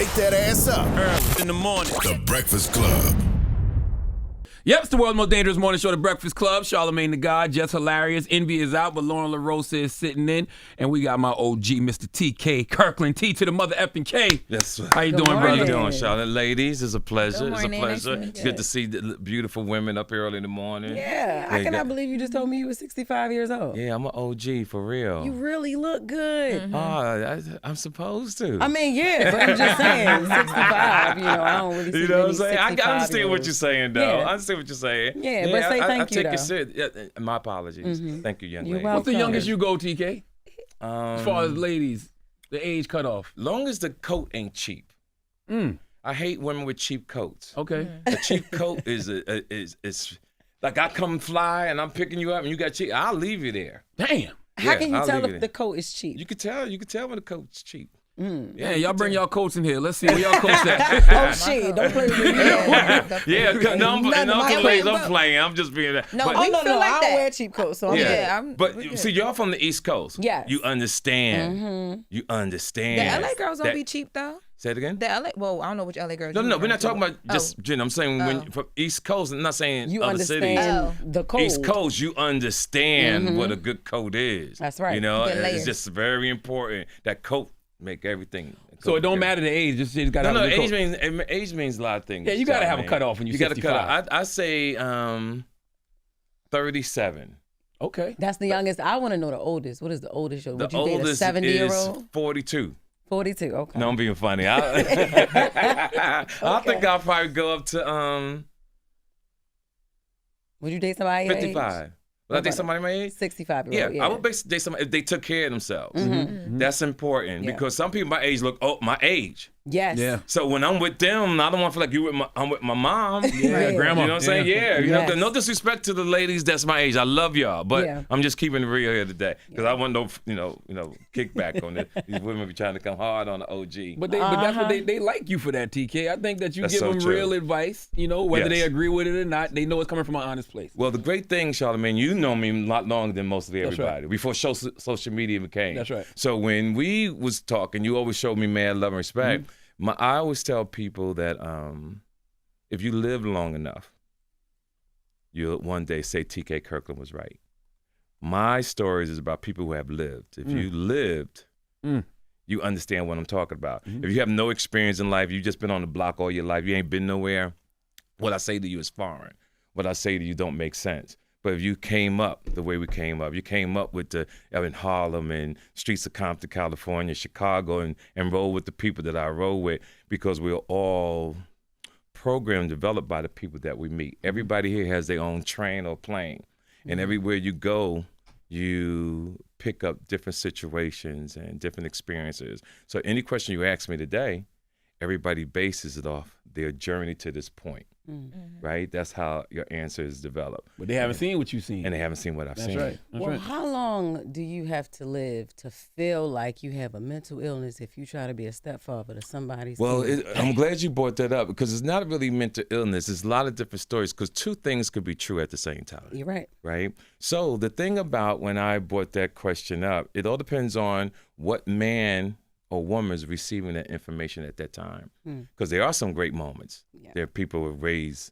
wake that ass up. Early in the morning. The Breakfast Club. Yep, it's the world's most dangerous morning show, The Breakfast Club. Charlamagne the God, Jess Hilarious. Envy is out, but Lauren LaRosa is sitting in. And we got my OG, Mr. TK Kirkland. T to the mother effing K. Yes. How you doing, How brother? you doing, Charlotte? Ladies, it's a pleasure. Good morning. It's a pleasure. Nice to meet Good to see the beautiful women up early in the morning. Yeah, I cannot believe you just told me you were 65 years old. Yeah, I'm an OG for real. You really look good. I'm supposed to. I mean, yeah, but I'm just saying, 65, I don't really see You know what I'm many saying? I understand what 65-years. you're saying, though. Yeah. I understand what you're saying. Yeah, but say thank I you, take though. it serious. Yeah, my apologies. Thank you, young You're lady. welcome. What's the youngest you go, TK? As far as ladies, the age cutoff. Long as the coat ain't cheap. I hate women with cheap coats. Okay. A cheap coat is like I come fly and I'm picking you up and you got cheap. I'll leave you there. Damn. How can you I'll tell leave if it the coat is cheap? You could tell. You could tell when the coat's cheap. Yeah, y'all bring y'all coats in here. Let's see where y'all coats at. Oh, shit, don't play with me. Yeah, no, I'm Wait, playing. I'm just being that. No, But- we Oh, no, feel like I that. don't wear cheap coats, so I'm good. Yeah, But see, y'all from the East Coast. Yes. You understand. You The understand. LA girls don't that- be cheap though. Say it again. The LA, well, I don't know which LA girls. No, you we're not referring talking to. about just Jen. I'm saying when from East Coast. I'm not saying You other understand cities. the code. East Coast, you understand what a good coat is. That's right. You know, Good it's layers. just very important. That coat make everything. So it don't matter the age, just you gotta No, have a good age coat. means a lot of things. Yeah, you gotta have a Charlamagne. cutoff when you're You gotta 65. cut off. I say 37. Okay. That's the youngest. I want to know the oldest. What is the oldest? The Would you date a oldest 70-year-old? is 42. 42, okay. No, I'm being funny. I think I'll probably go up to Would you date somebody your age? 55. Would I date somebody my age? 65-year-old, Yeah, I would basically date somebody if they took care of themselves. That's important Yeah. because some people my age look, my age. Yes. Yeah. So when I'm with them, I don't want to feel like I'm with my mom. Yeah, grandma. You know what I'm saying? Yeah. You Yes. know, no disrespect to the ladies that's my age. I love y'all, but Yeah. I'm just keeping it real here today because I want no, kickback on it. These women be trying to come hard on the OG. But that's what they like you for that, TK. I think that you That's give so them true. real advice, whether they Yes. agree with it or not, they know it's coming from an honest place. Well, the great thing, Charlamagne, you know me a lot longer than most of That's everybody. right. Before social media became. That's right. So when we was talking, you always showed me mad love and respect. I always tell people that if you live long enough, you'll one day say TK Kirkland was right. My stories is about people who have lived. If you lived, you understand what I'm talking about. If you have no experience in life, you've just been on the block all your life, you ain't been nowhere, what I say to you is foreign. What I say to you don't make sense. But if you came up the way we came up, you came up with in Harlem and streets of Compton, California, Chicago, and roll with the people that I roll with because we're all programmed, developed by the people that we meet. Everybody here has their own train or plane. And everywhere you go, you pick up different situations and different experiences. So any question you ask me today, everybody bases it off their journey to this point. Right? That's how your answer is developed. But they haven't seen what you've seen. And they haven't seen what I've That's seen. right. That's Well, right. how long do you have to live to feel like you have a mental illness if you try to be a stepfather to somebody's Well, kid? I'm glad you brought that up because it's not really mental illness. It's a lot of different stories because two things could be true at the same time. You're right. Right? So the thing about when I brought that question up, it all depends on what man or woman is receiving that information at that time. Because there are some great moments. Yeah. There are people who have raised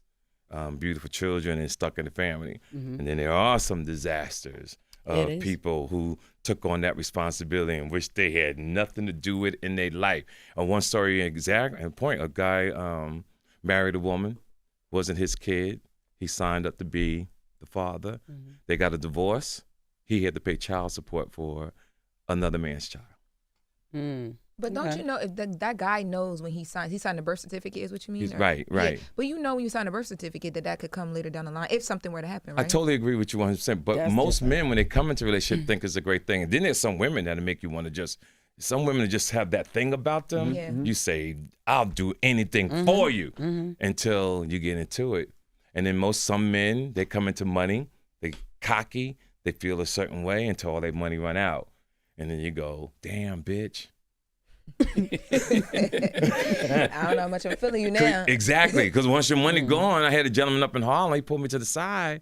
beautiful children and stuck in the family. And then there are some disasters of It is. people who took on that responsibility and wish they had nothing to do with it in their life. One story point, a guy married a woman, wasn't his kid. He signed up to be the father. They got a divorce. He had to pay child support for another man's child. But don't you know if that guy knows when he signed the birth certificate is what you mean? He's or- right. Yeah. But you know when you sign a birth certificate that could come later down the line if something were to happen, right? I totally agree with you 100%. But That's most different. men, when they come into a relationship, think it's a great thing. And then there's some women that'll make you want to some women just have that thing about them. Yeah. You say, I'll do anything for you until you get into it. And then some men, they come into money, they cocky, they feel a certain way until all their money run out. And then you go, damn, bitch. I don't know how much I'm feeling you now. Exactly, because once your money gone, I had a gentleman up in Harlem, he pulled me to the side,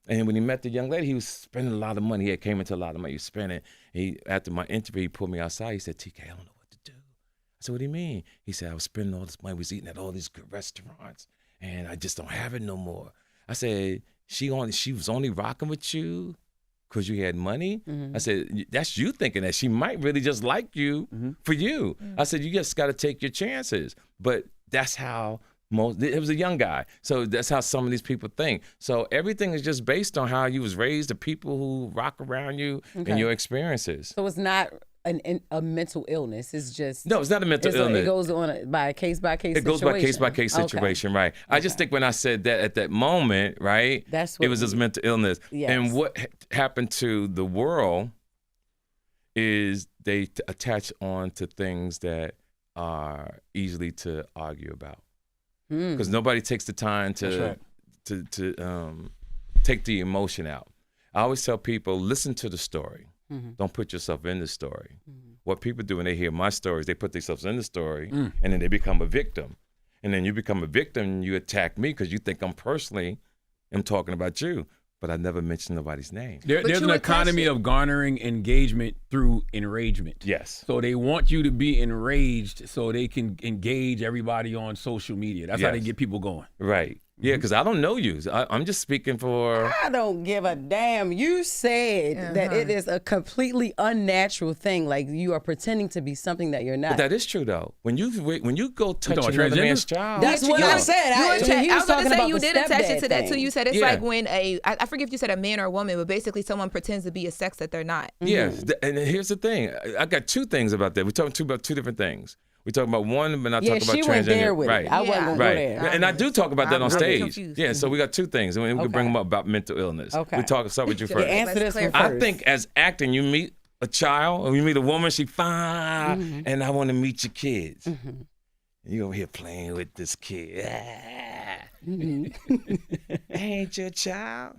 and when he met the young lady, he was spending a lot of money. He had came into a lot of money, he was spending. After my interview, he pulled me outside, he said, TK, I don't know what to do. I said, what do you mean? He said, I was spending all this money, was eating at all these good restaurants, and I just don't have it no more. I said, she was only rocking with you because you had money? I said, that's you thinking that she might really just like you for you. I said, you just got to take your chances. But that's how it was a young guy. So that's how some of these people think. So everything is just based on how you was raised, the people who rock around you, and your experiences. So it's not a mental illness. It's just no, it's not a mental illness. It goes on by a case by case. It goes by case situation, right? I just think when I said that at that moment, right, that's what it was just mental illness. Yes. And what happened to the world is they attach on to things that are easily to argue about, because nobody takes the time to take the emotion out. I always tell people, listen to the story. Don't put yourself in the story. What people do when they hear my stories, they put themselves in the story, and then they become a victim. And then you become a victim, and you attack me because you think I'm talking about you. But I never mentioned nobody's name. There's an economy of garnering engagement through enragement. Yes. So they want you to be enraged so they can engage everybody on social media. That's how they get people going. Right. Yeah, because I don't know you. I'm just speaking for... I don't give a damn. You said that it is a completely unnatural thing. Like you are pretending to be something that you're not. But that is true, though. When you go touch another man's child... That's what I said. I was going to say you did attach it to that, too. You said it's like when I forget if you said a man or a woman, but basically someone pretends to be a sex that they're not. Yeah, and here's the thing. I got two things about that. We're talking about two different things. We talk about one, but I talk about transgender. Yeah, she went there with it. I wasn't going to go there. And I do talk about that on stage. Confused. Yeah, so we got two things, and we can bring them up about mental illness. Okay. Start with you first. Answer this one first. I think as acting, you meet a child, or you meet a woman, she fine, and I want to meet your kids. And you over here playing with this kid. Ain't your child?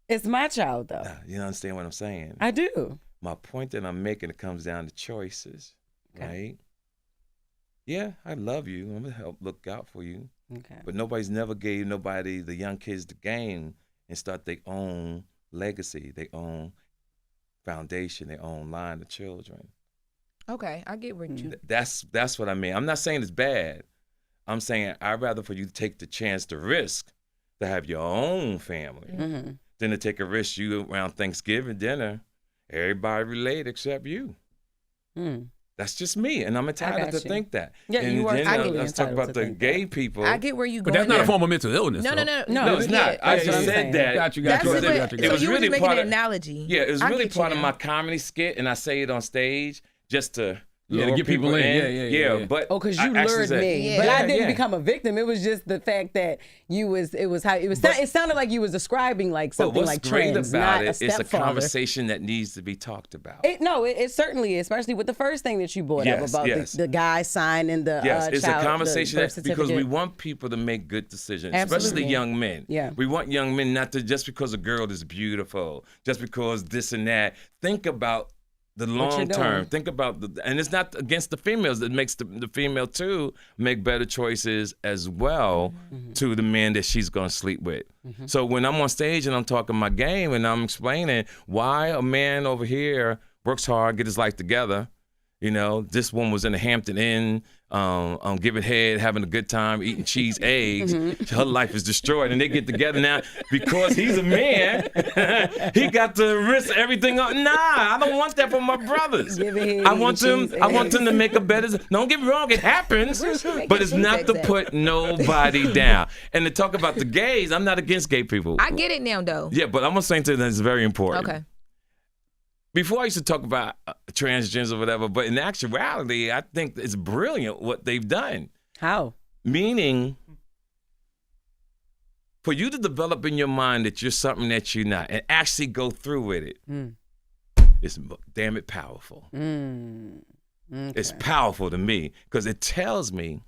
It's my child, though. You understand what I'm saying? I do. My point that I'm making, it comes down to choices. Right? Yeah, I love you. I'm gonna help look out for you. Okay. But nobody's never gave the young kids the game and start their own legacy, their own foundation, their own line of children. Okay, I get what you. That's what I mean. I'm not saying it's bad. I'm saying I'd rather for you to take the chance to risk to have your own family than to take a risk you around Thanksgiving dinner, everybody related except you. That's just me, and I'm entitled to think that. Yeah, and you are. Let's talk about the gay people. I get where you going. But that's not a form of mental illness. No, it's not. I just said that. Got you. It was you really were making part an analogy. Yeah, it was really part of my comedy skit, and I say it on stage just to to get people in. Yeah. But because you lured me, but I didn't become a victim. It was just the fact that it sounded like you was describing like something like trans, not a stepfather. It's a conversation that needs to be talked about. It certainly is, especially with the first thing that you brought up about the guy signing the it's child, a conversation because we certificate. want people to make good decisions, Absolutely. especially young men. Yeah. We want young men not to just because a girl is beautiful, just because this and that. Think about the long term. Think about and it's not against the females. It makes the female too make better choices as well to the man that she's gonna sleep with. So when I'm on stage and I'm talking my game and I'm explaining why a man over here works hard, get his life together. You know, this one was in the Hampton Inn, giving head, having a good time, eating cheese, eggs. Her life is destroyed, and they get together now because he's a man. He got to risk everything up. Nah, I don't want that for my brothers. I want them to make a better. Don't get me wrong, it happens, but it's not to put nobody down. And to talk about the gays, I'm not against gay people. I get it now, though. Yeah, but I'm gonna say that it's very important. Okay. Before I used to talk about transgenders or whatever, but in actuality, I think it's brilliant what they've done. How? Meaning, for you to develop in your mind that you're something that you're not and actually go through with it, it's damn it powerful. Okay. It's powerful to me because it tells me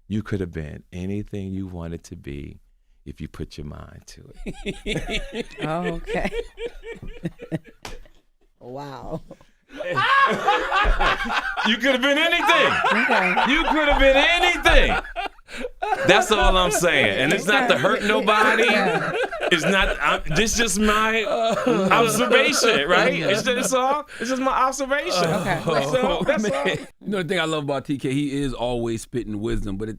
you could have been anything you wanted to be if you put your mind to it. Okay. Wow. You could have been anything. You could have been anything. That's all I'm saying. And it's not to hurt nobody. It's not, this just my observation, right? It's just my observation. Okay. So, that's all. You know the thing I love about TK, he is always spitting wisdom, but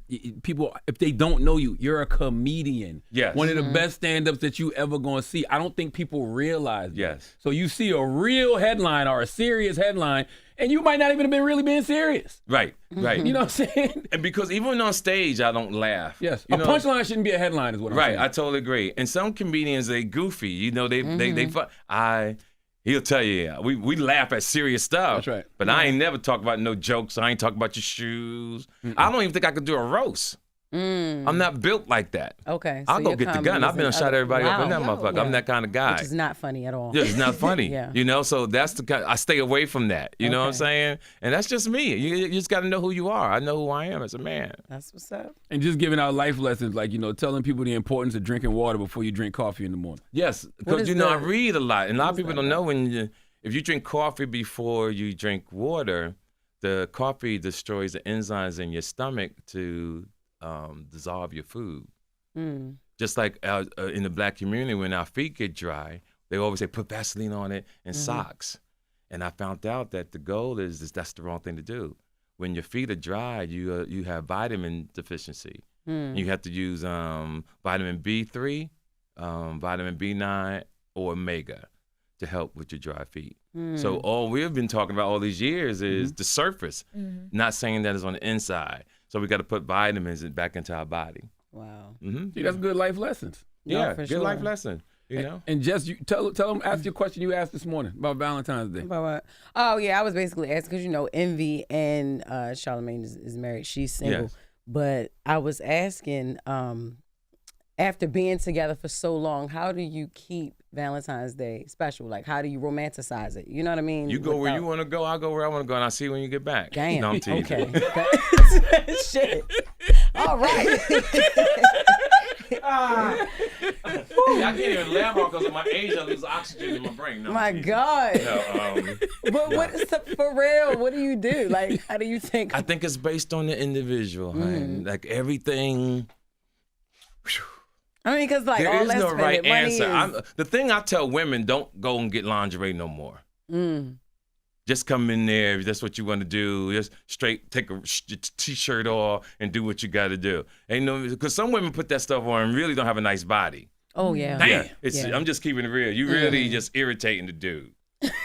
people, if they don't know you, you're a comedian. Yes. One of the best stand-ups that you ever going to see. I don't think people realize that. Yes. So you see a real headline or a serious headline, and you might not even have been really being serious. Right. You know what I'm saying? And because even on stage, I don't laugh. Yes. You A know? punchline shouldn't be a headline is what I'm saying. Right, I totally agree. And some comedians, they goofy. You know, he'll tell you, we laugh at serious stuff. That's right. But I ain't never talk about no jokes. I ain't talk about your shoes. I don't even think I could do a roast. I'm not built like that. Okay. I'll go get the gun. I've been shot everybody up in that motherfucker. Yeah. I'm that kind of guy. Which is not funny at all. Yeah, it's not funny. Yeah. You know, so that's the kind. I stay away from that. You know what I'm saying? And that's just me. You just got to know who you are. I know who I am as a man. That's what's up. And just giving out life lessons, like, telling people the importance of drinking water before you drink coffee in the morning. Yes, because I read a lot, and a lot of people don't know if you drink coffee before you drink water, the coffee destroys the enzymes in your stomach to dissolve your food. Just like in the black community, when our feet get dry, they always say put Vaseline on it and socks. And I found out that the goal is that's the wrong thing to do. When your feet are dry, you have vitamin deficiency. You have to use vitamin B3, vitamin B9, or omega to help with your dry feet. So all we've been talking about all these years is the surface, not saying that it's on the inside. So we got to put vitamins back into our body. Wow. See, that's good life lessons. Yeah, for good sure. life lesson. You know. And Jess, you tell them, ask your question you asked this morning about Valentine's Day. About what? Oh, yeah, I was basically asking because, Envy and Charlamagne is married. She's single. Yes. But I was asking, after being together for so long, how do you keep Valentine's Day special? Like, how do you romanticize it? You know what I mean? You go where you want to go, I'll go where I want to go, and I'll see you when you get back. Damn. No, I'm teasing. Okay. Shit. All right. I can't even laugh because of my age. I lose oxygen in my brain. No, My God. No, But for real, what do you do? Like, how do you think? I think it's based on the individual. Honey. Like everything. I mean, because like There all is that no right spending money answer. The thing I tell women, don't go and get lingerie no more. Just come in there. If that's what you want to do. Just straight take a t-shirt off and do what you got to do. Ain't no, because some women put that stuff on and really don't have a nice body. Oh yeah. Damn. Yeah, I'm just keeping it real. You really just irritating the dude.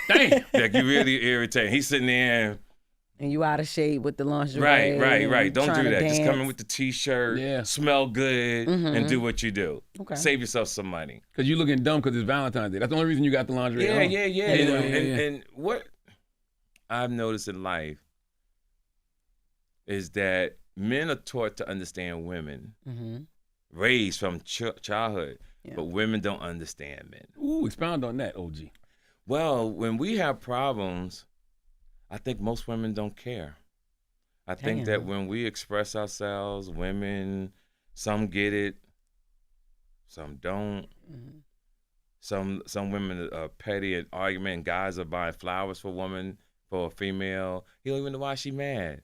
Damn. Like you really irritating. He's sitting there. And you out of shape with the lingerie. Right. Don't do that. Dance. Just come in with the t-shirt, smell good, and do what you do. Okay. Save yourself some money. Because you're looking dumb because it's Valentine's Day. That's the only reason you got the lingerie at home. Yeah. And what I've noticed in life is that men are taught to understand women, raised from childhood, but women don't understand men. Ooh, expound on that, OG. Well, when we have problems, I think most women don't care. I think that when we express ourselves, women, some get it, some don't. Some women are petty and argument, and guys are buying flowers for a female. He don't even know why she mad.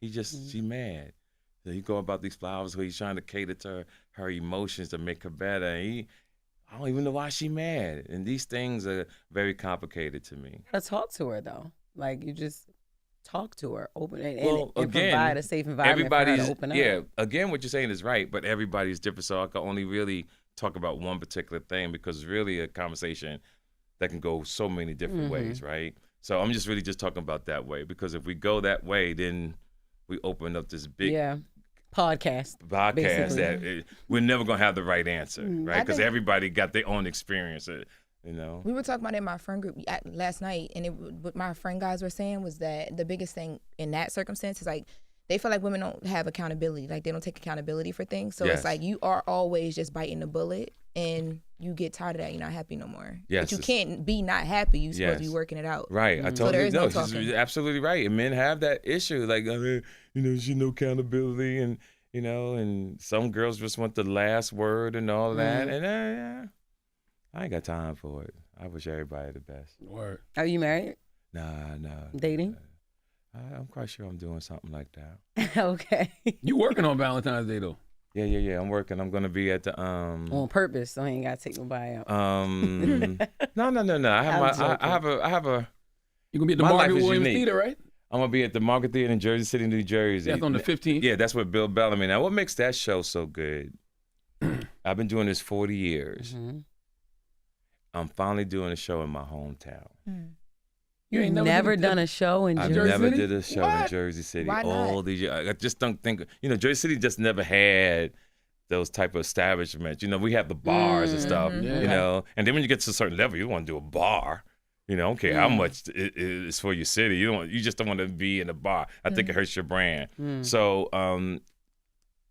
She mad. So he go about these flowers where he's trying to cater to her emotions to make her better. And I don't even know why she mad. And these things are very complicated to me. Let's talk to her though. Like you just talk to her, open and again, provide a safe environment for her to open up. Yeah, again, what you're saying is right, but everybody's different. So I can only really talk about one particular thing because it's really a conversation that can go so many different ways, right? So I'm just really just talking about that way because if we go that way, then we open up this big podcast that we're never gonna have the right answer, right? Because everybody got their own experience. We were talking about it in my friend group last night, and what my friend guys were saying was that the biggest thing in that circumstance is like they feel like women don't have accountability, like they don't take accountability for things. So it's like you are always just biting the bullet, and you get tired of that. You're not happy no more. Yes, but you can't be not happy. You're supposed to be working it out. Right. I totally know. She's absolutely right. And men have that issue, like she no accountability, and and some girls just want the last word and all that, and I ain't got time for it. I wish everybody the best. Word. Are you married? Nah. Dating? I'm quite sure I'm doing something like that. Okay. You working on Valentine's Day though? Yeah. I'm working. I'm gonna be at the on purpose, so I ain't gotta take nobody out. No. I have a. You gonna be at the Margaret Williams Theater, right? I'm gonna be at the Market Theater in Jersey City, New Jersey. That's on the 15th? Yeah, that's with Bill Bellamy. Now, what makes that show so good? I've been doing this 40 years. Mm-hmm. I'm finally doing a show in my hometown. You ain't never done a show in I Jersey never City? did a show in Jersey City. Why not? All these years. I just don't think, Jersey City just never had those type of establishments. We have the bars and stuff, Yeah. and then when you get to a certain level, you want to do a bar. I don't care how much it is for your city. You just don't want to be in a bar. I think it hurts your brand. So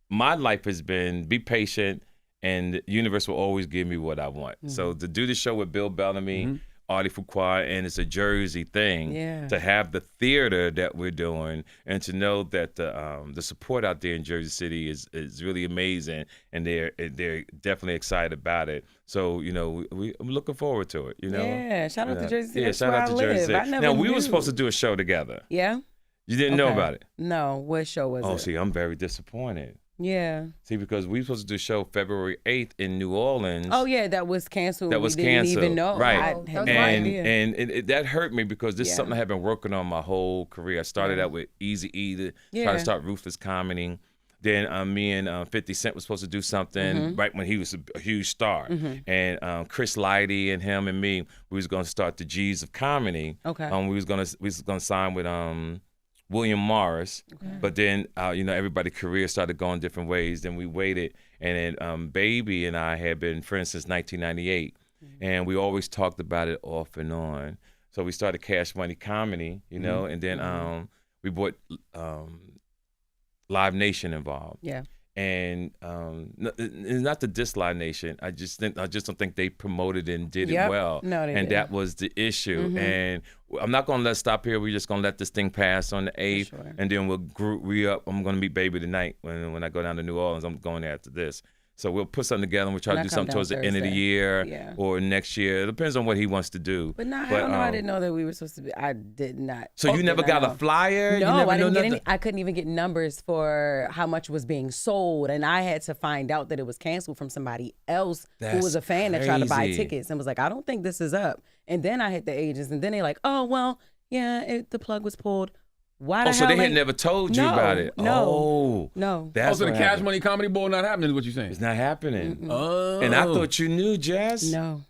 my life has been be patient, and the universe will always give me what I want. So to do the show with Bill Bellamy, Artie Fuqua, and it's a Jersey thing. Yeah. To have the theater that we're doing, and to know that the support out there in Jersey City is really amazing, and they're definitely excited about it. So I'm looking forward to it. Yeah, shout out to Jersey City. Yeah, That's shout where out to I Jersey live. City. I never Now we knew. were supposed to do a show together. Yeah. You didn't know Okay. about it. No, what show was it? Oh, see, I'm very disappointed. Yeah. See, because we were supposed to do a show February 8th in New Orleans. Oh yeah, that was canceled. That was we didn't canceled. even know. Right. I Oh, had that no was idea. And that hurt me because this is Yeah. something I have been working on my whole career. I started out with Eazy-E to try Yeah. to start Ruthless Comedy. Then me and 50 Cent was supposed to do something right when he was a huge star. And Chris Lighty and him and me, we was going to start the G's of Comedy. Okay. We was gonna sign with William Morris, but then everybody's career started going different ways. Then we waited, and then Baby and I had been friends since 1998, and we always talked about it off and on. So we started Cash Money Comedy, and then we brought Live Nation involved. Yeah. And not to diss Live Nation, I just don't think they promoted and did it Yep. well. No, they and didn't. that was the issue. And I'm not gonna let it stop here. We're just gonna let this thing pass on the 8th, sure. and then we'll re-up. I'm gonna meet Baby tonight when I go down to New Orleans. I'm going there after this. So we'll put something together, and we'll try And to I do come something down towards the end of the Thursday. year Yeah. or next year. It depends on what he wants to do. But no, hell no, I didn't know that we were supposed to be. I did not. So you never did got not a know. flyer? No, you never I didn't know get nothing? any. I couldn't even get numbers for how much was being sold, and I had to find out that it was canceled from somebody else who That's was a fan that tried to buy crazy. tickets and was like, "I don't think this is up." And then I hit the agents, and then they like, "Oh well, yeah, the plug was pulled." Why? Oh, the so hell they had never told you No, about it? no, Oh, no. That's So the what Cash happened. Money Comedy Bowl not happening is what you're saying? It's not happening. Oh. And I thought you knew, Jess. No.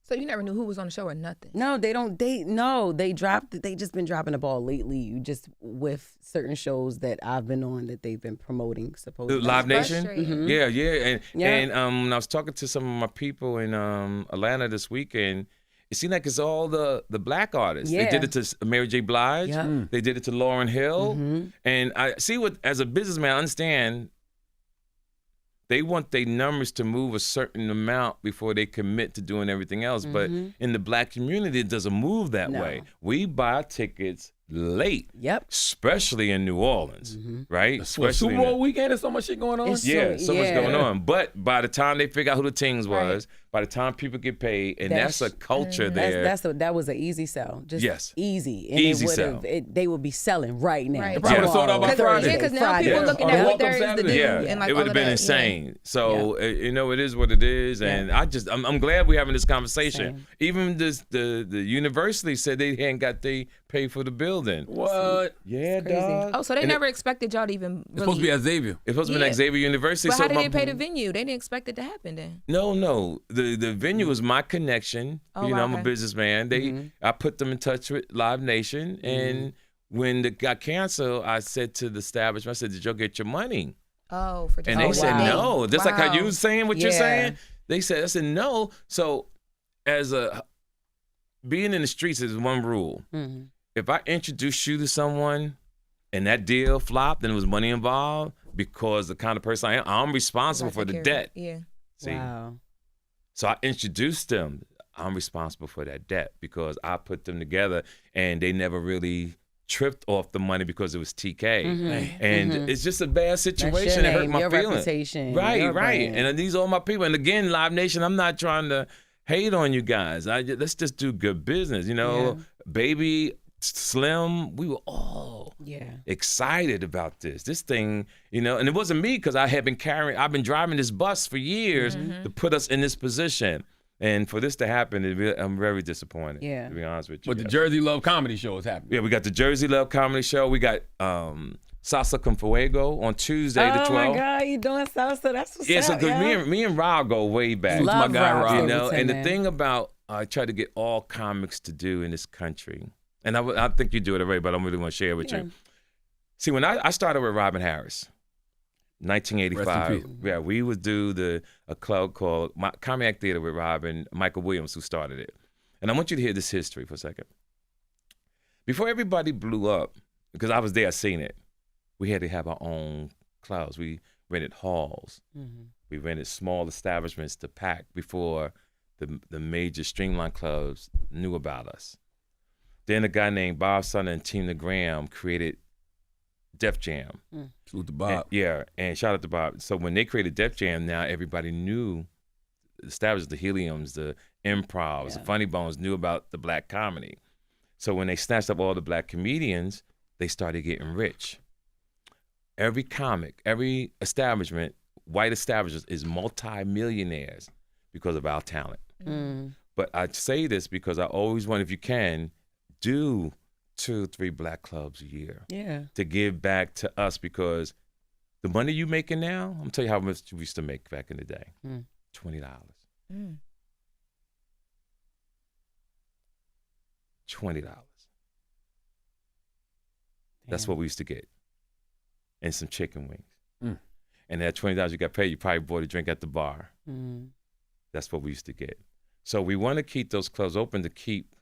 So you never knew who was on the show or nothing? No, they don't. They dropped. They just been dropping the ball lately. You just with certain shows that I've been on that they've been promoting. Supposedly, Live Nation? Frustrating. Yeah, yeah. Yeah. And when I was talking to some of my people in Atlanta this weekend, it seemed like it's all the black artists. Yeah. They did it to Mary J. Blige. Yep. They did it to Lauryn Hill. And I see what, as a businessman, I understand they want their numbers to move a certain amount before they commit to doing everything else. But in the black community, it doesn't move that No. way. We buy tickets late. Yep. Especially in New Orleans, right? What, Especially Super in the- Bowl weekend? There's so much shit going on. It's- yeah, so much yeah. going on. But by the time they figure out who the Tings was, by the time people get paid, and that's a culture there. That was an easy sell. Just Yes. easy. And Easy they would be selling right now. Right. Probably sold out by Friday. Yeah, because now Friday. people Yeah. looking Or at what Welcome there is to Saturday. do. Yeah, and like it would all have of been that, insane. So it is what it is, and I'm glad we're having this conversation. Same. Even the university said they hadn't got they paid for the building. What? Yeah, crazy. dog. Oh, so they And never expected y'all to even. It's supposed to be at Xavier. It's supposed to be Yeah. like Xavier University. But so how did my- they pay the venue? They didn't expect it to happen then. No. The venue was my connection. Oh, I'm a okay. businessman. I put them in touch with Live Nation, and when it got canceled, I said to the establishment, I said, "Did y'all get your money?" Oh, for just And they one said day. no. Just like how you Wow. was saying what you're Yeah. saying. They said, I said no. So as being in the streets is one rule. Mhm. If I introduce you to someone and that deal flopped and there was money involved, because the kind of person I am, I'm responsible for the debt. Yeah. See? Wow. So I introduced them. I'm responsible for that debt because I put them together, and they never really tripped off the money because it was TK. And it's just a bad situation. It hurt my your feelings. reputation, Right. your brand. And these are all my people. And again, Live Nation, I'm not trying to hate on you guys. Let's just do good business. Baby, Slim, we were all excited about this thing, and it wasn't me because I've been driving this bus for years to put us in this position. And for this to happen, I'm very disappointed. Yeah. To be honest with you. But the Jersey Love Comedy Show is happening. Yeah, we got the Jersey Love Comedy Show. We got Salsa con Fuego on Tuesday the 12th. Oh my God, you doing salsa? That's what's Yeah, up. so because me and Rob go way back. Love my guy, Rob Rob. You know, Silverton, and the man. thing about I try to get all comics to do in this country, and I think you do it already, but I really want to share it with you. See, when I started with Robin Harris, 1985, Rest in yeah, we would do a club called Comedic Theater with Robin, Michael Williams, who started it. And I want you to hear this history for a second. Before everybody blew up, because I was there, I seen it, we had to have our own clubs. We rented halls. Mm-hmm. We rented small establishments to pack before the major streamline clubs knew about us. Then a guy named Bob Sutton and Tina Graham created Def Jam. Salute to Bob. And shout out to Bob. So when they created Def Jam, now everybody knew, established the Heliums, the Improvs, the Funny Bones, knew about the black comedy. So when they snatched up all the black comedians, they started getting rich. Every comic, every establishment, white establishments is multi-millionaires because of our talent. But I say this because I always want, if you can, do 2 or 3 black clubs a year. Yeah. To give back to us, because the money you making now, I'm gonna tell you how much we used to make back in the day. $20. $20. That's what we used to get. And some chicken wings. And that $20 you got paid, you probably bought a drink at the bar. That's what we used to get. So we want to keep those clubs open to keep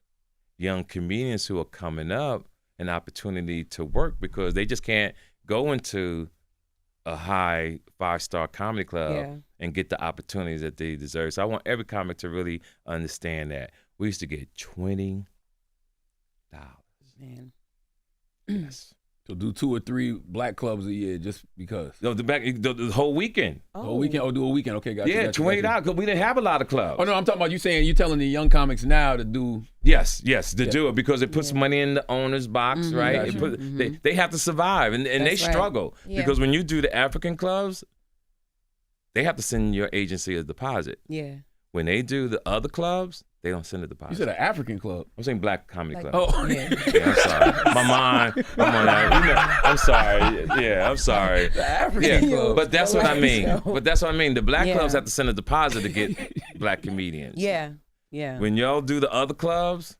young comedians who are coming up an opportunity to work, because they just can't go into a high 5-star comedy club and get the opportunities that they deserve. So I want every comic to really understand that. We used to get $20. Man. Yes. So do 2 or 3 black clubs a year just because. No, the whole weekend. A weekend? Oh, do a weekend. Okay, got you. Yeah, got you, $20 got you. because we didn't have a lot of clubs. Oh, no, I'm talking about you telling the young comics now to do. Yes, to do it, because it puts money in the owner's box, right? Gotcha. They have to survive, and they That's right. struggle. Yeah. Because when you do the African clubs, they have to send your agency a deposit. Yeah. When they do the other clubs, they don't send a deposit. You said an African club. I'm saying black comedy club. Oh, Yeah. Yeah, I'm sorry. My mind. I'm sorry. Yeah, I'm sorry. the African club. But that's what I mean. The black Yeah. clubs have to send a deposit to get black comedians. Yeah. Yeah. When y'all do the other clubs,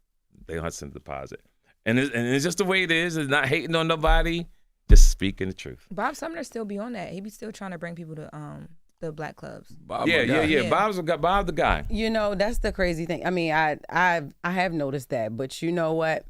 they don't have to send a deposit. And it's just the way it is. It's not hating on nobody. Just speaking the truth. Bob Sumner still be on that. He be still trying to bring people to the black clubs. Bob, Yeah. my guy. Yeah. Bob's the guy. You know, that's the crazy thing. I mean, I have noticed that, but you know what?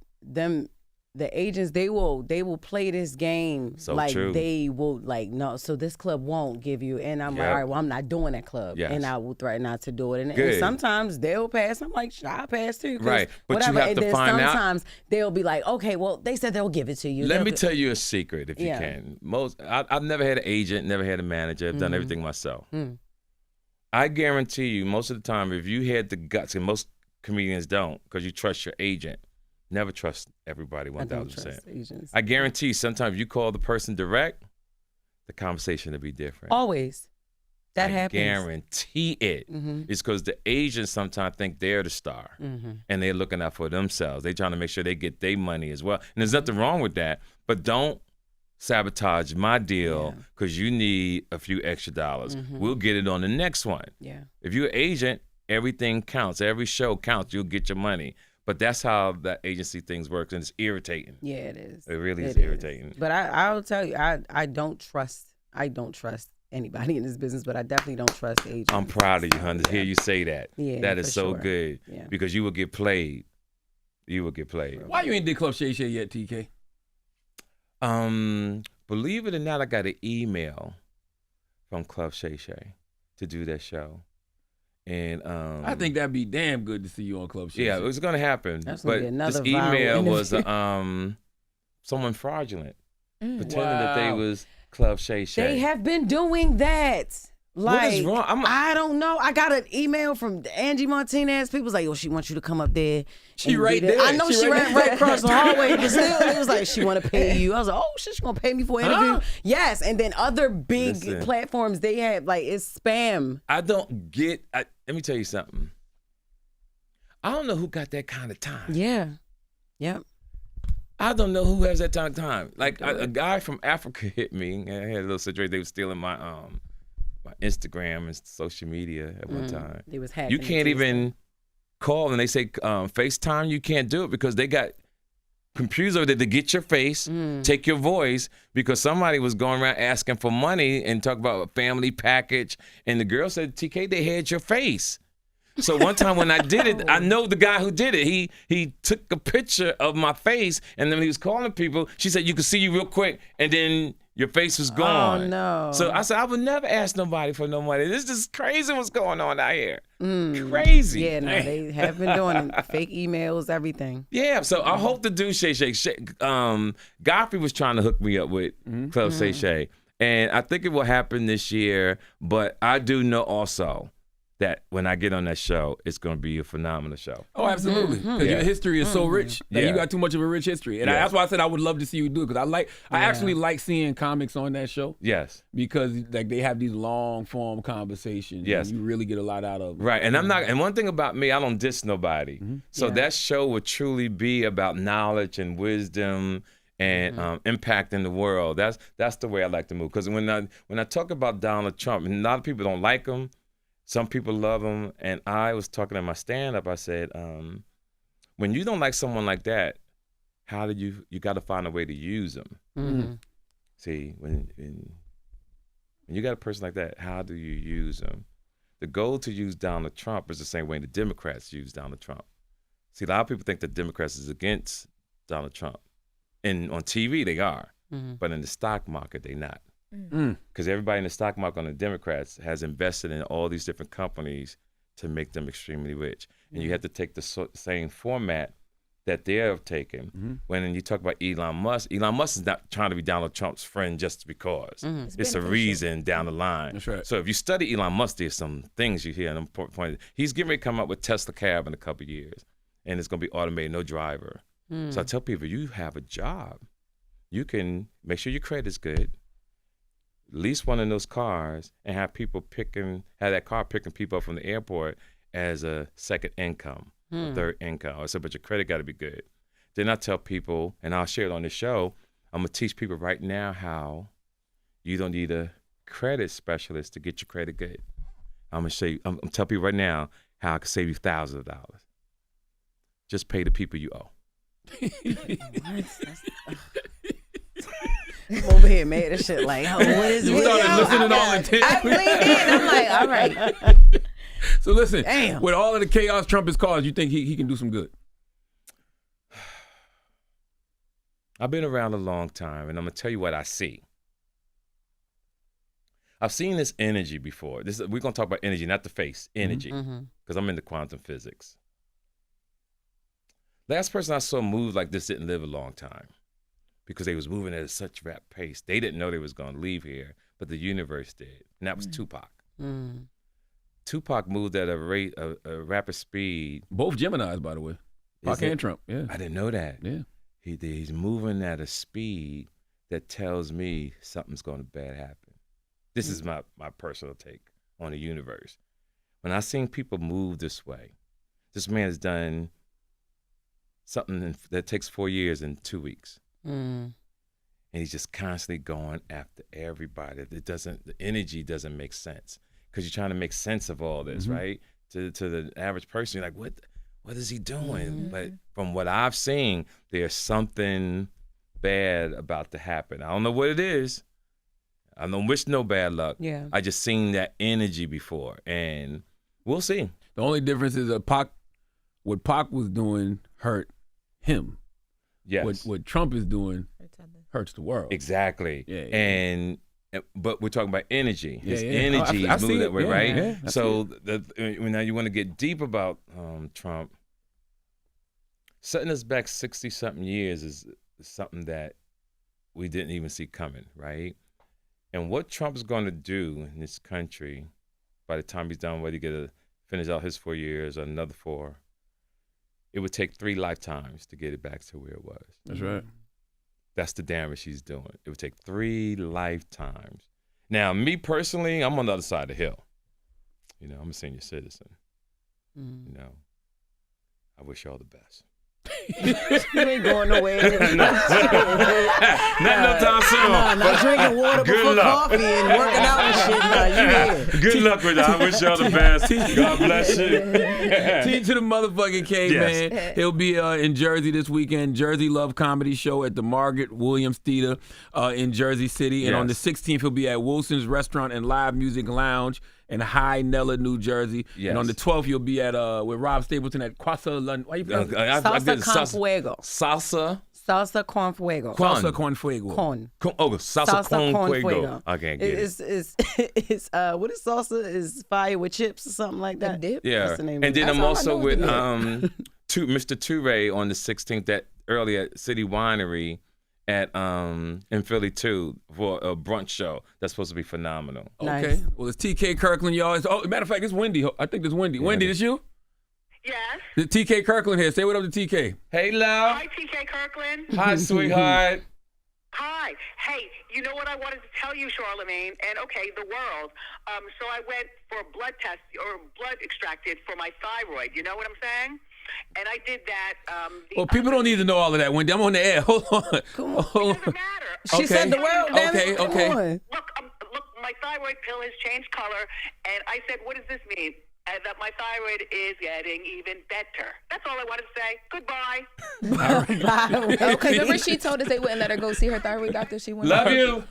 The agents, they will play this game So like true. they will no, so this club won't give you, and I'm like, Yep. all right, well, I'm not doing that club, Yes. and I will threaten not to do it, and Good. sometimes they'll pass. I'm like, I'll pass too, 'cause Right. But you whatever. have And to then find out- sometimes they'll be like, okay, well, they said they'll give it to you. Let They'll me do- tell you a secret, if you Yeah. can. I've never had an agent, never had a manager. I've done everything myself. I guarantee you, most of the time, if you had the guts, and most comedians don't, because you trust your agent, never trust everybody I don't 1,000%. trust agents. I guarantee sometimes you call the person direct, the conversation will be different. Always. That I happens. guarantee it. It's because the agents sometimes think they're the star, and they're looking out for themselves. They're trying to make sure they get their money as well. And there's nothing wrong with that, but don't sabotage my deal because you need a few extra dollars. We'll get it on the next one. Yeah. If you're an agent, everything counts. Every show counts. You'll get your money. But that's how that agency things works, and it's irritating. Yeah, it is. It really is irritating. But I'll tell you, I don't trust anybody in this business, but I definitely don't trust agents. I'm proud of you, honey, to hear you say that. Yeah, that is for so sure. good Yeah. because you will get played. You will get played. Why you ain't did Club Shay Shay yet, TK? Believe it or not, I got an email from Club Shay Shay to do that show. And I think that'd be damn good to see you on Club Shay yeah, Shay. it was gonna happen. That's gonna but be another this viral email was interview. someone fraudulent, pretending Wow. that they was Club Shay Shay. They have been doing that. Like, What is wrong? I don't know. I got an email from Angie Martinez. People's like, "Oh, she wants you to come up there." She and do right this." there. I know She she right right there. across the hallway, but still, it was like she want to pay you. I was like, "Oh shit, she gonna pay me for an interview?" Huh? Yes, and then other big Listen. platforms they have like it's spam. I don't get. Let me tell you something. I don't know who got that kind of time. Yeah. Yep. I don't know who has that kind of time. Like a guy from Africa hit me. I had a little situation. They were stealing my Instagram and social media at one time. They was hacking. You can't even call and they say FaceTime. You can't do it because they got computers over there to get your face, take your voice, because somebody was going around asking for money and talk about a family package. And the girl said, TK, they had your face. So one time when I did it, I know the guy who did it. He took a picture of my face, and then when he was calling people, she said, you could see you real quick, and then your face was gone. Oh, no. So I said, I would never ask nobody for no money. This is crazy what's going on out here. Crazy. Yeah, no, they have been doing it. Fake emails, everything. Yeah, so I hope to do Shay Shay. Godfrey was trying to hook me up with Club Shay Shay, and I think it will happen this year, but I do know also that when I get on that show, it's going to be a phenomenal show. Oh, absolutely. Because your history is so rich that you got too much of a rich history. And that's why I said I would love to see you do it, because I actually like seeing comics on that show. Yes. Because like they have these long form conversations. Yes. And you really get a lot out of them. Right. And and one thing about me, I don't diss nobody. So that show would truly be about knowledge and wisdom and impacting the world. That's the way I like to move. Because when I talk about Donald Trump, and a lot of people don't like him, some people love him, and I was talking in my stand-up, I said, when you don't like someone like that, how do you got to find a way to use them. See, when you got a person like that, how do you use them? The goal to use Donald Trump is the same way the Democrats use Donald Trump. See, a lot of people think the Democrats is against Donald Trump. And on TV, they are, but in the stock market, they not. Because everybody in the stock market on the Democrats has invested in all these different companies to make them extremely rich. And you have to take the same format that they're taking. When you talk about Elon Musk is not trying to be Donald Trump's friend just because. It's a reason down the line. That's right. So if you study Elon Musk, there's some things you hear. And important. He's getting ready to come up with Tesla Cab in a couple of years. And it's going to be automated, no driver. So I tell people, you have a job. You can make sure your credit's good. Lease one of those cars and have that car picking people up from the airport as a second income, a third income. I said, but your credit got to be good. Then I tell people, and I'll share it on the show, I'm going to teach people right now how you don't need a credit specialist to get your credit good. I'm going to show you, I'm telling people right now how I can save you thousands of dollars. Just pay the people you owe. I'm over here mad as shit like, oh, what is You started listening all intent. I leaned in. I'm like, all right. So listen, Damn. with all of the chaos Trump has caused, you think he can do some good? I've been around a long time, and I'm going to tell you what I see. I've seen this energy before. We're going to talk about energy, not the face, energy, because I'm into quantum physics. Last person I saw move like this didn't live a long time because they was moving at such rapid pace. They didn't know they was going to leave here, but the universe did, and that was Tupac. Tupac moved at a rapid speed. Both Geminis, by the way. Pac and Trump, yeah. I didn't know that. Yeah. He's moving at a speed that tells me something's going to bad happen. This is my personal take on the universe. When I seen people move this way, this man has done something that takes 4 years in 2 weeks. And he's just constantly going after everybody. The energy doesn't make sense because you're trying to make sense of all this, right? To the average person, you're like, what is he doing? But from what I've seen, there's something bad about to happen. I don't know what it is. I don't wish no bad luck. Yeah. I just seen that energy before, and we'll see. The only difference is that what Pac was doing hurt him. Yes. What Trump is doing hurts the world. Exactly. Yeah. But we're talking about energy. His Yeah. energy I is see moving it. that way, Yeah, right? yeah, So now you want to get deep about Trump. Setting us back 60-something years is something that we didn't even see coming, right? And what Trump's going to do in this country, by the time he's done, whether he get to finish out his 4 years or another 4, it would take 3 lifetimes to get it back to where it was. That's right. That's the damage he's doing. It would take 3 lifetimes. Now, me personally, I'm on the other side of the hill. You know, I'm a senior citizen. You know, I wish y'all the best. You ain't going nowhere. Not no time soon. Not drinking water before coffee and working out and shit. No, you here. Good luck with that. I wish y'all the best. God bless you. T to the motherfucking K, Yes. man. He'll be in Jersey this weekend. Jersey Love Comedy Show at the Margaret Williams Theater in Jersey City. And on the 16th, he'll be at Wilson's Restaurant and Live Music Lounge in High Nella, New Jersey. Yes. And on the 12th, you'll be at with Rob Stapleton at Casa London. Why you pronounce it? Salsa con fuego. Salsa. Salsa con fuego. Salsa con fuego. Salsa con fuego. I can't get it. It's what is salsa? Is fire with chips or something like that? Dip? Yeah. That's the name And of it. then That's I'm all I also know. with Mr. Toure on the 16th early at City Winery at in Philly too for a brunch show that's supposed to be phenomenal. Nice. Okay. Well, it's TK Kirkland, y'all. Matter of fact, it's Wendy. I think it's Wendy. Wendy, this you? Yes. The TK Kirkland here. Say what up to TK. Hey, love. Hi, TK Kirkland. Hi, sweetheart. Hi. Hey, you know what I wanted to tell you, Charlamagne, and okay, the world. So I went for a blood test or blood extracted for my thyroid. You know what I'm saying? And I did that. Well, people don't need to know all of that, Wendy. I'm on the air. Hold on. It doesn't matter. She said the world. Damn it. Come on. Look, my thyroid pill has changed color, and I said, what does this mean? And that my thyroid is getting even better. That's all I wanted to say. Goodbye. Okay, remember she told us they wouldn't let her go see her thyroid doctor. She went. Love you.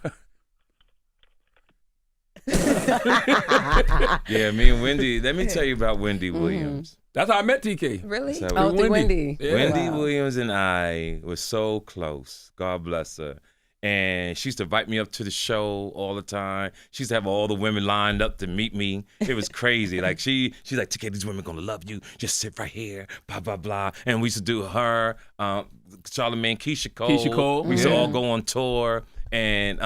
Yeah, me and Wendy. Let me tell you about Wendy Williams. That's how I met TK. Really? So Oh, through Wendy. Yeah. Wendy Williams and I were so close. God bless her. And she used to invite me up to the show all the time. She used to have all the women lined up to meet me. It was crazy. Like she's like, TK, these women gonna love you. Just sit right here, blah, blah, blah. And we used to do her, Charlamagne, Keisha Cole. Keisha Cole, We used to yeah. all go on tour. And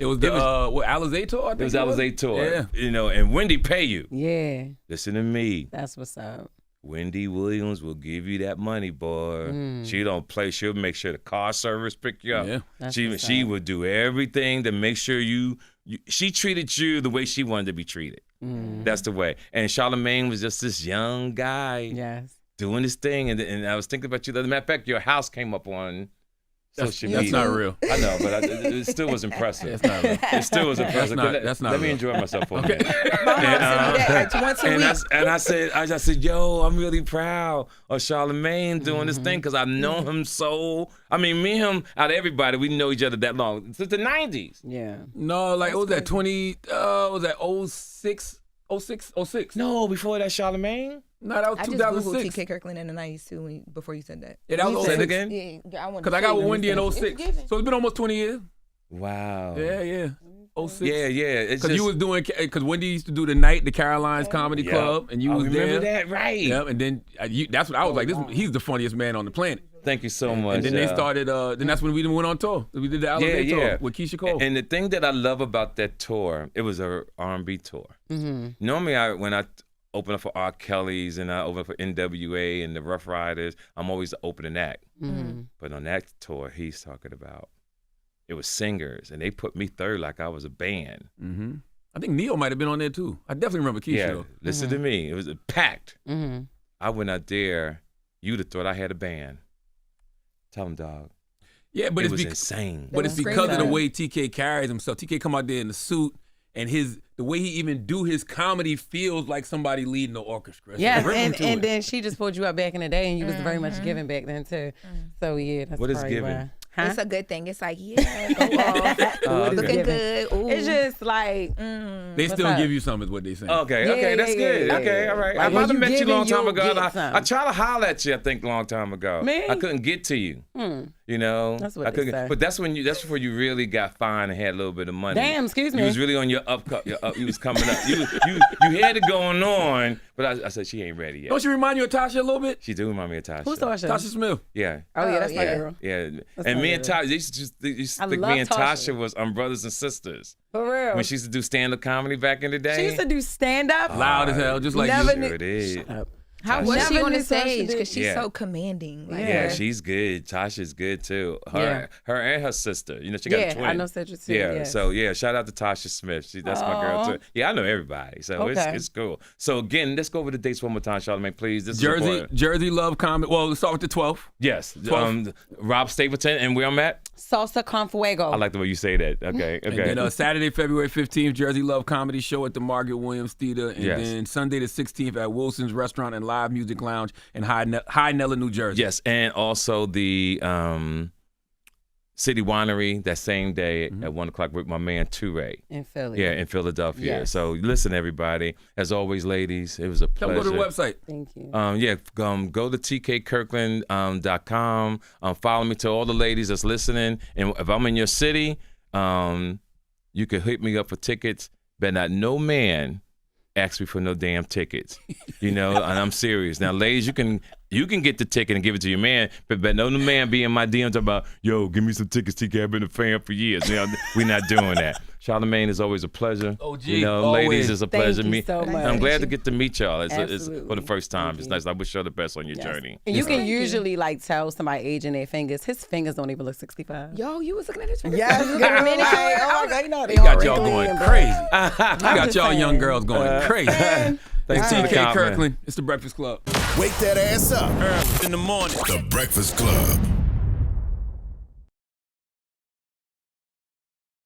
It was the Alizé tour. I think it was Alizé tour. Yeah. You know, and Wendy pay you. Yeah, Listen to me. that's what's up. Wendy Williams will give you that money, boy. She don't play. She'll make sure the car service pick you up. Yeah. That's She what's she up. would do everything to make sure you. She treated you the way she wanted to be treated. That's the way. And Charlamagne was just this young guy Yes. doing this thing. And I was thinking about you. As a matter of fact, your house came up on social That's media. not real. I know, but it still was impressive. It's not real. It still was impressive. that's not Let me real. enjoy myself for a minute. Once a week. I said, yo, I'm really proud of Charlamagne doing this thing because I've known him so. I mean, me and him, out of everybody, we know each other that long since the '90s. Yeah. No, like what was that 20? Was that 06? 06? No, before that, Charlamagne. No, that was I just googled 2006. TK Kirkland in the 90s too before you said that. Yeah, that was Say it 06. again. Yeah, I Because I got with Wendy in 06. given. So it's been almost 20 years. Wow. Yeah. 06. Yeah. It's Because just, you was doing, because Wendy used to do the night, the Carolines Comedy Yeah. Club, and you I was remember there. that, right? Yep, and then that's what I was like. He's the funniest man on the planet. Thank you so much. And then they started. Then that's when we went on tour. We did the Alizé tour with Keisha Cole. And the thing that I love about that tour, it was a R&B tour. Normally, when I open up for R. Kelly's and I open up for NWA and the Rough Riders, I'm always the opening act. But on that tour, he's talking about, it was singers, and they put me third like I was a band. I think Neil might have been on there too. I definitely remember Keisha. Yeah, Though. listen to me. It was packed. I went out there. You'd have thought I had a band. Tell them, dog. Yeah, but It it's was bec- insane. But it's That's because of the crazy. way TK carries himself. TK come out there in the suit, and the way he even do his comedy feels like somebody leading the orchestra. It's Yes, a rhythm to and it. then she just pulled you out back in the day, and you was very much giving back then too. So yeah, that's What is probably giving? why. Huh? It's a good thing. It's like, yeah, go off. What is Looking giving? good. Ooh. It's just like They still up? give you something, is what they saying. Okay, that's good. yeah. Okay, all right. Like, I might when have you met you a giving, long time you'll ago. And get some. I tried to holler at you, I think, a long time ago. Me? I couldn't get to you. You know, That's what I they couldn't. say. But that's before you really got fine and had a little bit of money. Damn, excuse me. You was really on your up. You was coming up. You had it going on, but I said she ain't ready yet. Don't you remind you of Tasha a little bit? She do remind me of Tasha. who's Tasha? Tasha Smith. Yeah. Oh yeah, that's my yeah. girl. Yeah, That's and my me and girl. Tasha, they used to I think love me and Tasha. Tasha was brothers and sisters. For real. When she used to do stand-up comedy back in the day. She used to do stand up. Loud as hell, just like Never you. knew- Sure did. Shut up. How was she Never on the knew Tasha stage? did. Because she's Yeah. so commanding. Like, Yeah, she's good. Tasha's good too. Her and her sister. You know, she got a twin. I know Cedric too. Yeah, yes. so yeah, shout out to Tasha Smith. That's my girl too. Yeah, I know everybody, so Okay. it's cool. So again, let's go over the dates one more time, Charlamagne, please. This is important. Jersey Love Comedy. Well, let's start with the 12th. Yes, 12th. Rob Stapleton, and where I'm at. Salsa con fuego. I like the way you say that. Okay, And okay. then Saturday, February 15th, Jersey Love Comedy Show at the Margaret Williams Theater. And Yes. then Sunday the 16th at Wilson's Restaurant and Live Music Lounge in High Nella, New Jersey. Yes, and also the City Winery that same day at 1 o'clock with my man Toure. in Philly. Yeah, in Philadelphia. Yes. So listen, everybody. As always, ladies, it was a Come pleasure. go to the website. Thank you. Go to tkirkland.com. Follow me to all the ladies that's listening. And if I'm in your city, you can hit me up for tickets. But not no man ask me for no damn tickets. You know, and I'm serious. Now, ladies, you can get the ticket and give it to your man, but no man be in my DMs about, yo, give me some tickets, TK. I've been a fan for years. You know, we're not doing that. Charlamagne is always a pleasure. OG, you know, always. ladies, it's a Thank pleasure. you so much. I'm glad to get to meet y'all. It's for Absolutely. the first time. Thank It's you. nice. I wish you all the best on your Yes. journey. And you can usually like tell somebody aging their fingers. His fingers don't even look 65. Yo, you was looking at his fingers. Yes, You girl. got a manicure? Like, oh my God, you know He got y'all going crazy. He got just y'all young saying. girls going crazy. Thanks for the TK compliment. Kirkland. It's the Breakfast Club. Wake that ass up. Early in the morning. The Breakfast Club.